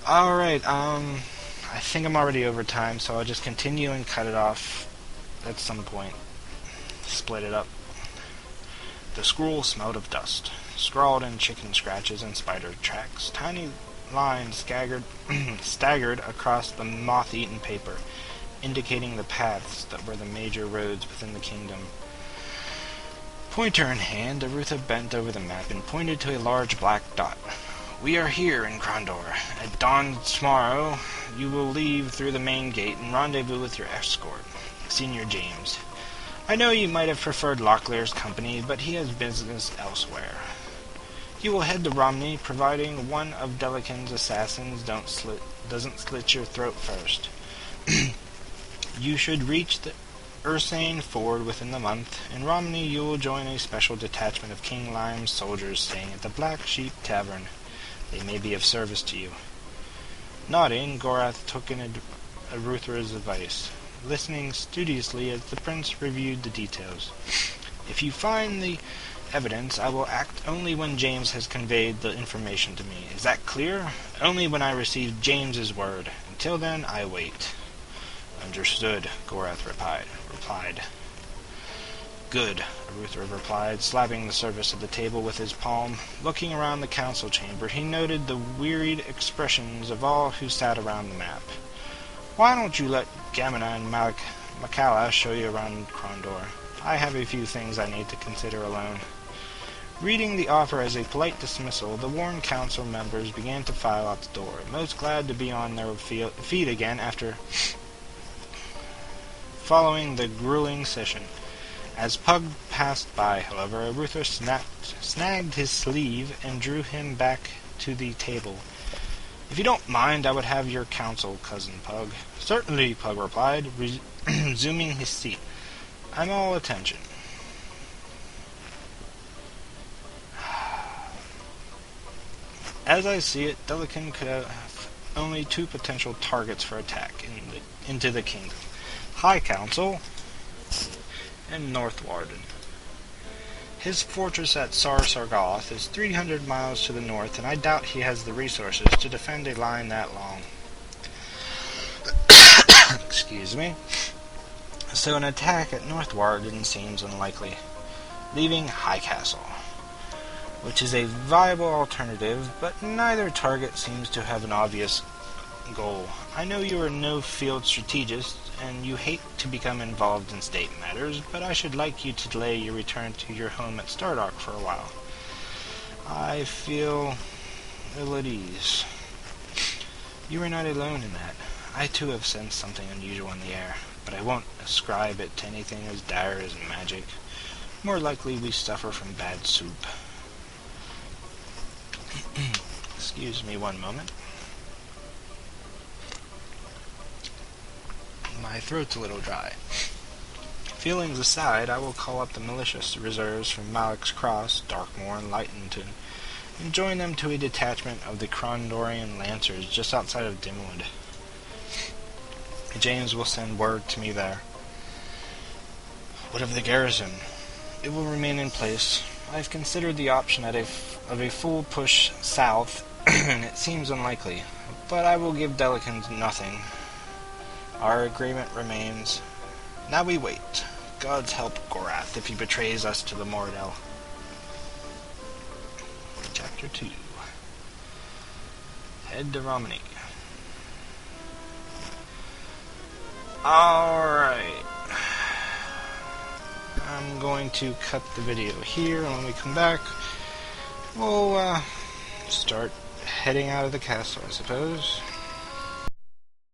Alright, I think I'm already over time, so I'll just continue and cut it off at some point. Split it up. The scroll smelled of dust, scrawled in chicken scratches and spider tracks. Tiny lines staggered across the moth-eaten paper, indicating the paths that were the major roads within the kingdom. Pointer in hand, Arutha bent over the map and pointed to a large black dot. "We are here in Krondor. At dawn tomorrow, you will leave through the main gate and rendezvous with your escort, Senior James. I know you might have preferred Locklear's company, but he has business elsewhere. You will head to Romney, providing one of Delican's assassins doesn't slit your throat first. You should reach the Ursane Ford within the month. In Romney, you will join a special detachment of King Lime's soldiers staying at the Black Sheep Tavern. They may be of service to you." Nodding, Gorath took in Arutha's advice, listening studiously as the prince reviewed the details. "If you find the evidence, I will act only when James has conveyed the information to me. Is that clear? Only when I receive James's word. Until then, I wait." "Understood," Gorath replied. "Good," Arutha replied, slapping the surface of the table with his palm. Looking around the council chamber, he noted the wearied expressions of all who sat around the map. "Why don't you let Gamina and Makala show you around Krondor? I have a few things I need to consider alone." Reading the offer as a polite dismissal, the worn council members began to file out the door, most glad to be on their feet again after following the grueling session. As Pug passed by, however, Arutha snagged his sleeve and drew him back to the table. "If you don't mind, I would have your counsel, Cousin Pug." "Certainly," Pug replied, resuming his seat. "I'm all attention." "As I see it, Delican could have only two potential targets for attack into the kingdom. High Council and Northwarden. His fortress at Sargoth is 300 miles to the north, and I doubt he has the resources to defend a line that long. Excuse me. So an attack at Northwarden seems unlikely, leaving High Castle, which is a viable alternative, but neither target seems to have an obvious goal. I know you are no field strategist, and you hate to become involved in state matters, but I should like you to delay your return to your home at Stardock for a while. I feel ill at ease. You are not alone in that. I too have sensed something unusual in the air, but I won't ascribe it to anything as dire as magic. More likely we suffer from bad soup." Excuse me one moment. My throat's a little dry. Feelings aside, I will call up the militia reserves from Malik's Cross, Darkmoor, and Lightington, and join them to a detachment of the Krondorian Lancers just outside of Dimwood. James will send word to me there. What of the garrison? It will remain in place. I have considered the option of a full push south, and it seems unlikely, but I will give Delican nothing. Our agreement remains. Now we wait. God's help Gorath if he betrays us to the Mordel. Chapter 2. Head to Romney. Alright. I'm going to cut the video here, and when we come back, we'll start heading out of the castle, I suppose.